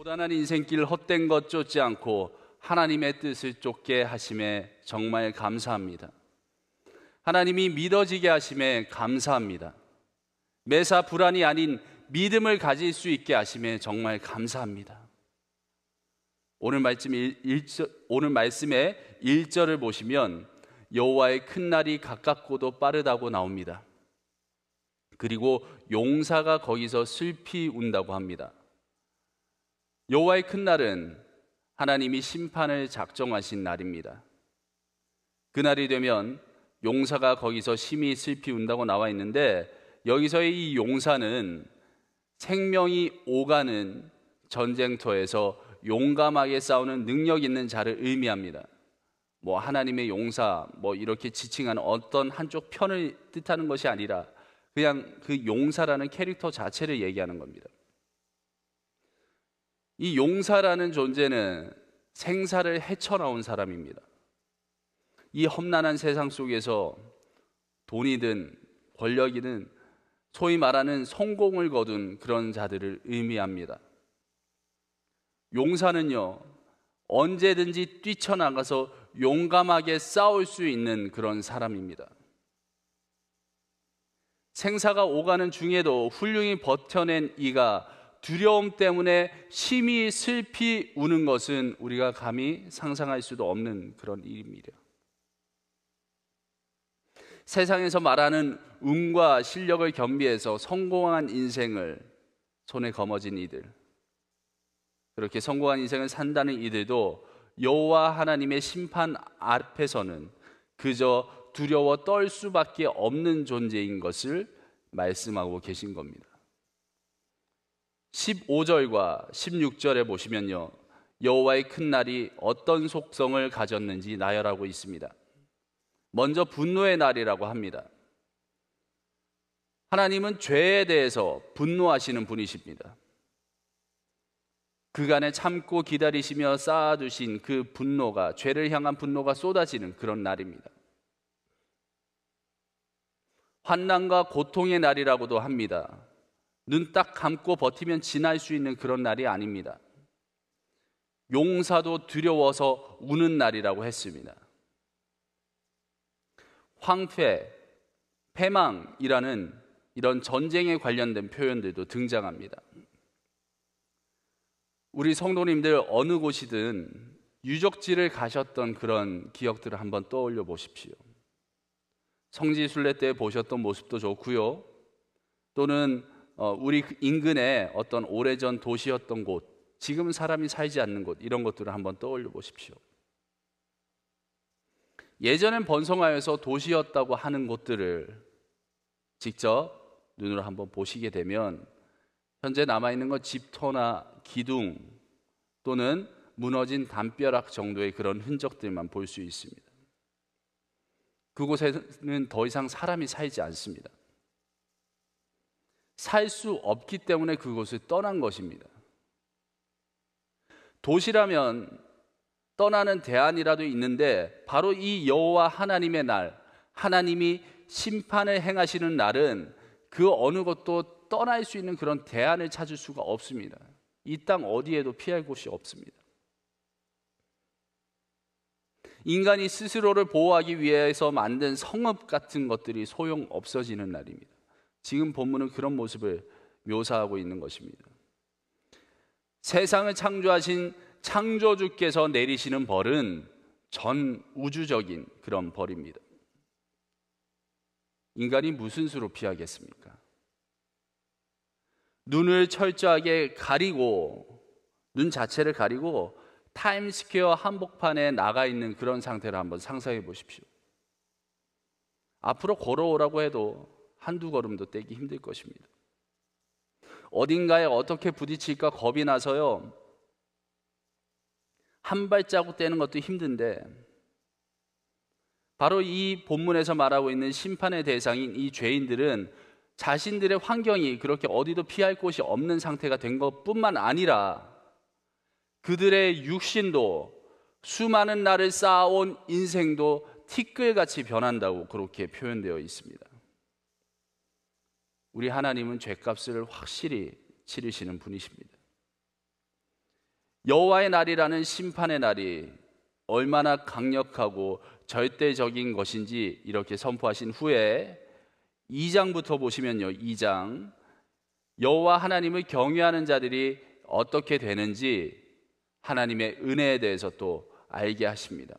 고단한 인생길 헛된 것 쫓지 않고 하나님의 뜻을 쫓게 하심에 정말 감사합니다. 하나님이 믿어지게 하심에 감사합니다. 매사 불안이 아닌 믿음을 가질 수 있게 하심에 정말 감사합니다. 오늘 말씀의 1절을 보시면 여호와의 큰 날이 가깝고도 빠르다고 나옵니다. 그리고 용사가 거기서 슬피 운다고 합니다. 여호와의 큰 날은 하나님이 심판을 작정하신 날입니다. 그날이 되면 용사가 거기서 심히 슬피 운다고 나와 있는데, 여기서의 이 용사는 생명이 오가는 전쟁터에서 용감하게 싸우는 능력 있는 자를 의미합니다. 하나님의 용사 이렇게 지칭하는 어떤 한쪽 편을 뜻하는 것이 아니라 그냥 그 용사라는 캐릭터 자체를 얘기하는 겁니다. 이 용사라는 존재는 생사를 헤쳐나온 사람입니다. 이 험난한 세상 속에서 돈이든 권력이든 소위 말하는 성공을 거둔 그런 자들을 의미합니다. 용사는요, 언제든지 뛰쳐나가서 용감하게 싸울 수 있는 그런 사람입니다. 생사가 오가는 중에도 훌륭히 버텨낸 이가 두려움 때문에 심히 슬피 우는 것은 우리가 감히 상상할 수도 없는 그런 일입니다. 세상에서 말하는 운과 실력을 겸비해서 성공한 인생을 손에 거머쥔 이들, 그렇게 성공한 인생을 산다는 이들도 여호와 하나님의 심판 앞에서는 그저 두려워 떨 수밖에 없는 존재인 것을 말씀하고 계신 겁니다. 15절과 16절에 보시면요, 여호와의 큰 날이 어떤 속성을 가졌는지 나열하고 있습니다. 먼저 분노의 날이라고 합니다. 하나님은 죄에 대해서 분노하시는 분이십니다. 그간에 참고 기다리시며 쌓아두신 그 분노가, 죄를 향한 분노가 쏟아지는 그런 날입니다. 환난과 고통의 날이라고도 합니다. 눈 딱 감고 버티면 지날 수 있는 그런 날이 아닙니다. 용사도 두려워서 우는 날이라고 했습니다. 황폐, 패망이라는 이런 전쟁에 관련된 표현들도 등장합니다. 우리 성도님들 어느 곳이든 유적지를 가셨던 그런 기억들을 한번 떠올려 보십시오. 성지순례 때 보셨던 모습도 좋고요, 또는 우리 인근에 어떤 오래전 도시였던 곳, 지금은 사람이 살지 않는 곳, 이런 것들을 한번 떠올려 보십시오. 예전엔 번성하여서 도시였다고 하는 곳들을 직접 눈으로 한번 보시게 되면 현재 남아있는 건 집터나 기둥 또는 무너진 담벼락 정도의 그런 흔적들만 볼 수 있습니다. 그곳에는 더 이상 사람이 살지 않습니다. 살 수 없기 때문에 그곳을 떠난 것입니다. 도시라면 떠나는 대안이라도 있는데, 바로 이 여호와 하나님의 날, 하나님이 심판을 행하시는 날은 그 어느 것도 떠날 수 있는 그런 대안을 찾을 수가 없습니다. 이 땅 어디에도 피할 곳이 없습니다. 인간이 스스로를 보호하기 위해서 만든 성읍 같은 것들이 소용 없어지는 날입니다. 지금 본문은 그런 모습을 묘사하고 있는 것입니다. 세상을 창조하신 창조주께서 내리시는 벌은 전 우주적인 그런 벌입니다. 인간이 무슨 수로 피하겠습니까? 눈을 철저하게 가리고, 눈 자체를 가리고 타임스퀘어 한복판에 나가 있는 그런 상태를 한번 상상해 보십시오. 앞으로 걸어오라고 해도 한두 걸음도 떼기 힘들 것입니다. 어딘가에 어떻게 부딪힐까 겁이 나서요, 한 발자국 떼는 것도 힘든데, 바로 이 본문에서 말하고 있는 심판의 대상인 이 죄인들은 자신들의 환경이 그렇게 어디도 피할 곳이 없는 상태가 된 것뿐만 아니라 그들의 육신도, 수많은 날을 쌓아온 인생도 티끌같이 변한다고 그렇게 표현되어 있습니다. 우리 하나님은 죄값을 확실히 치르시는 분이십니다. 여호와의 날이라는 심판의 날이 얼마나 강력하고 절대적인 것인지 이렇게 선포하신 후에 2장부터 보시면요, 2장 여호와 하나님을 경외하는 자들이 어떻게 되는지 하나님의 은혜에 대해서 또 알게 하십니다.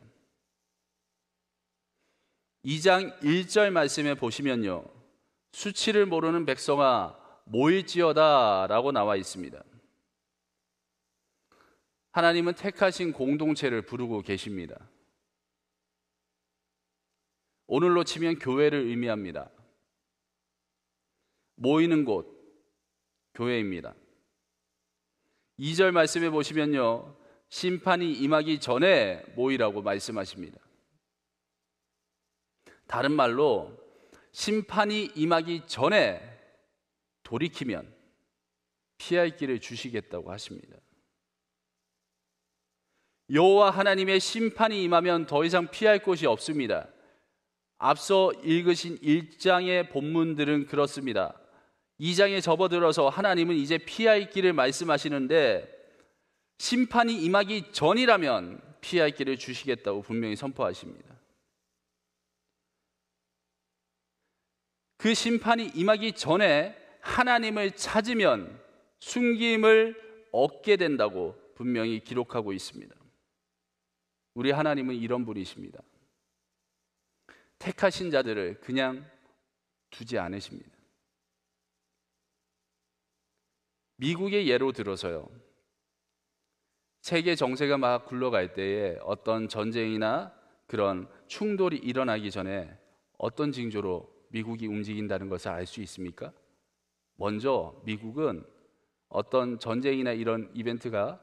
2장 1절 말씀에 보시면요, 수치를 모르는 백성아 모일지어다 라고 나와 있습니다. 하나님은 택하신 공동체를 부르고 계십니다. 오늘로 치면 교회를 의미합니다. 모이는 곳, 교회입니다. 2절 말씀에 보시면요, 심판이 임하기 전에 모이라고 말씀하십니다. 다른 말로 심판이 임하기 전에 돌이키면 피할 길을 주시겠다고 하십니다. 여호와 하나님의 심판이 임하면 더 이상 피할 곳이 없습니다. 앞서 읽으신 1장의 본문들은 그렇습니다. 2장에 접어들어서 하나님은 이제 피할 길을 말씀하시는데 심판이 임하기 전이라면 피할 길을 주시겠다고 분명히 선포하십니다. 그 심판이 임하기 전에 하나님을 찾으면 숨김을 얻게 된다고 분명히 기록하고 있습니다. 우리 하나님은 이런 분이십니다. 택하신 자들을 그냥 두지 않으십니다. 미국의 예로 들어서요, 세계 정세가 막 굴러갈 때에 어떤 전쟁이나 그런 충돌이 일어나기 전에 어떤 징조로 미국이 움직인다는 것을 알 수 있습니까? 먼저 미국은 어떤 전쟁이나 이런 이벤트가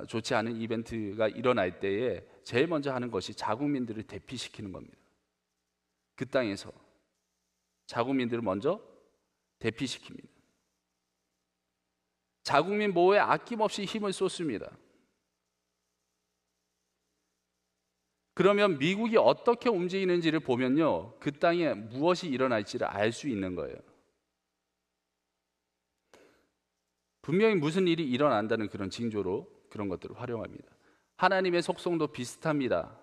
좋지 않은 이벤트가 일어날 때에 제일 먼저 하는 것이 자국민들을 대피시키는 겁니다. 그 땅에서 자국민들을 먼저 대피시킵니다. 자국민 보호에 아낌없이 힘을 쏟습니다. 그러면 미국이 어떻게 움직이는지를 보면요, 그 땅에 무엇이 일어날지를 알 수 있는 거예요. 분명히 무슨 일이 일어난다는 그런 징조로 그런 것들을 활용합니다. 하나님의 속성도 비슷합니다.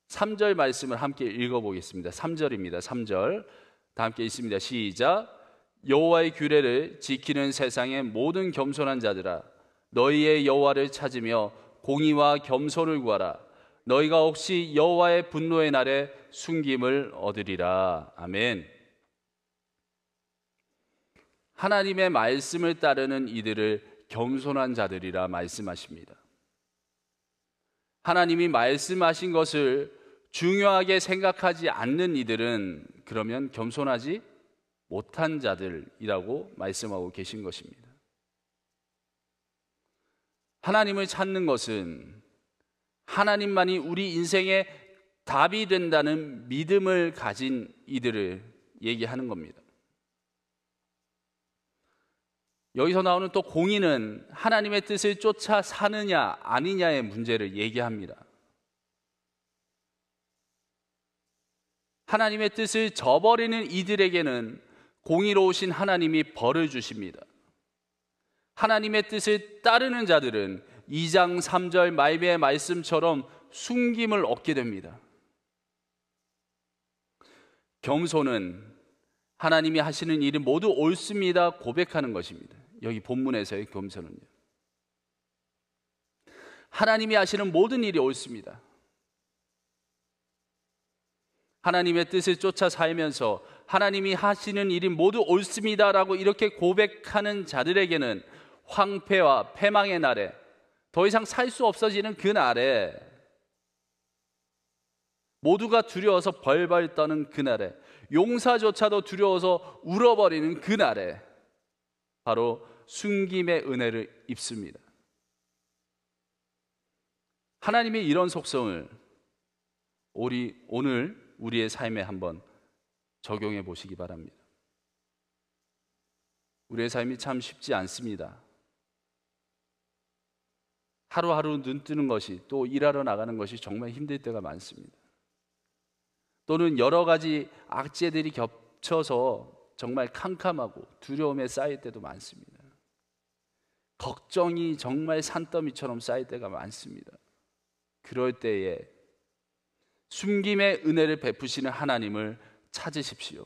3절 말씀을 함께 읽어보겠습니다. 3절입니다. 3절 다 함께 읽습니다. 시작. 여호와의 규례를 지키는 세상의 모든 겸손한 자들아, 너희의 여호와를 찾으며 공의와 겸손을 구하라. 너희가 혹시 여호와의 분노의 날에 숨김을 얻으리라. 아멘. 하나님의 말씀을 따르는 이들을 겸손한 자들이라 말씀하십니다. 하나님이 말씀하신 것을 중요하게 생각하지 않는 이들은 그러면 겸손하지 못한 자들이라고 말씀하고 계신 것입니다. 하나님을 찾는 것은 하나님만이 우리 인생의 답이 된다는 믿음을 가진 이들을 얘기하는 겁니다. 여기서 나오는 또 공의는 하나님의 뜻을 쫓아 사느냐 아니냐의 문제를 얘기합니다. 하나님의 뜻을 저버리는 이들에게는 공의로우신 하나님이 벌을 주십니다. 하나님의 뜻을 따르는 자들은 2장 3절 말미의 말씀처럼 숨김을 얻게 됩니다. 겸손은 하나님이 하시는 일이 모두 옳습니다 고백하는 것입니다. 여기 본문에서의 겸손은요, 하나님이 하시는 모든 일이 옳습니다. 하나님의 뜻을 쫓아 살면서 하나님이 하시는 일이 모두 옳습니다라고 이렇게 고백하는 자들에게는 황폐와 패망의 날에, 더 이상 살 수 없어지는 그 날에, 모두가 두려워서 벌벌 떠는 그 날에, 용사조차도 두려워서 울어버리는 그 날에 바로 숨김의 은혜를 입습니다. 하나님의 이런 속성을 오늘 우리의 삶에 한번 적용해 보시기 바랍니다. 우리의 삶이 참 쉽지 않습니다. 하루하루 눈 뜨는 것이, 또 일하러 나가는 것이 정말 힘들 때가 많습니다. 또는 여러 가지 악재들이 겹쳐서 정말 캄캄하고 두려움에 쌓일 때도 많습니다. 걱정이 정말 산더미처럼 쌓일 때가 많습니다. 그럴 때에 숨김의 은혜를 베푸시는 하나님을 찾으십시오.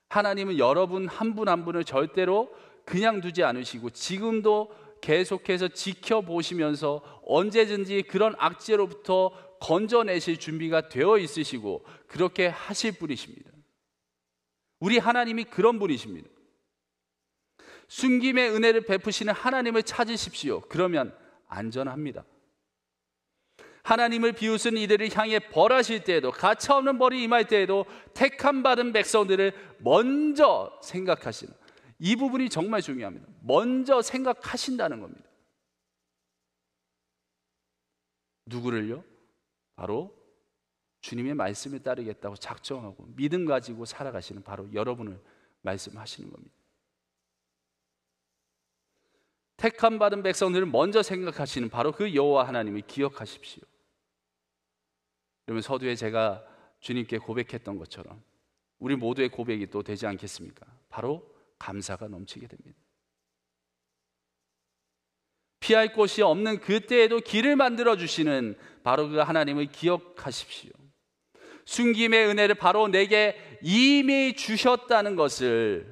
하나님은 여러분 한 분 한 분을 절대로 그냥 두지 않으시고 지금도 계속해서 지켜보시면서 언제든지 그런 악재로부터 건져내실 준비가 되어 있으시고 그렇게 하실 분이십니다. 우리 하나님이 그런 분이십니다. 숨김의 은혜를 베푸시는 하나님을 찾으십시오. 그러면 안전합니다. 하나님을 비웃은 이들을 향해 벌하실 때에도, 가차없는 벌이 임할 때에도 택함 받은 백성들을 먼저 생각하시는, 이 부분이 정말 중요합니다. 먼저 생각하신다는 겁니다. 누구를요? 바로 주님의 말씀을 따르겠다고 작정하고 믿음 가지고 살아가시는 바로 여러분을 말씀하시는 겁니다. 택함 받은 백성들을 먼저 생각하시는 바로 그 여호와 하나님을 기억하십시오. 그러면 서두에 제가 주님께 고백했던 것처럼 우리 모두의 고백이 또 되지 않겠습니까? 바로 감사가 넘치게 됩니다. 피할 곳이 없는 그때에도 길을 만들어 주시는 바로 그 하나님을 기억하십시오. 숨김의 은혜를 바로 내게 이미 주셨다는 것을,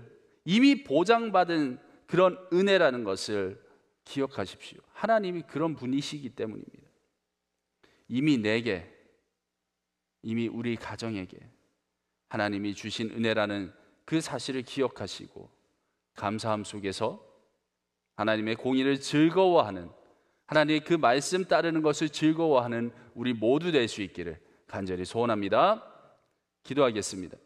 이미 보장받은 그런 은혜라는 것을 기억하십시오. 하나님이 그런 분이시기 때문입니다. 이미 내게, 이미 우리 가정에게 하나님이 주신 은혜라는 그 사실을 기억하시고 감사함 속에서 하나님의 공의를 즐거워하는, 하나님의 그 말씀 따르는 것을 즐거워하는 우리 모두 될 수 있기를 간절히 소원합니다. 기도하겠습니다.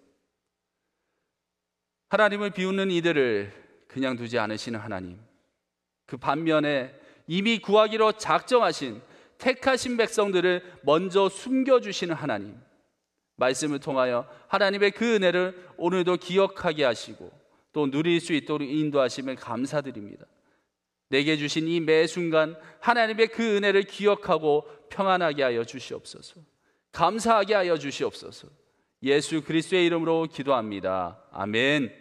하나님을 비웃는 이들을 그냥 두지 않으시는 하나님, 그 반면에 이미 구하기로 작정하신 택하신 백성들을 먼저 숨겨주시는 하나님, 말씀을 통하여 하나님의 그 은혜를 오늘도 기억하게 하시고 또 누릴 수 있도록 인도하심을 감사드립니다. 내게 주신 이 매 순간 하나님의 그 은혜를 기억하고 평안하게 하여 주시옵소서. 감사하게 하여 주시옵소서. 예수 그리스도의 이름으로 기도합니다. 아멘.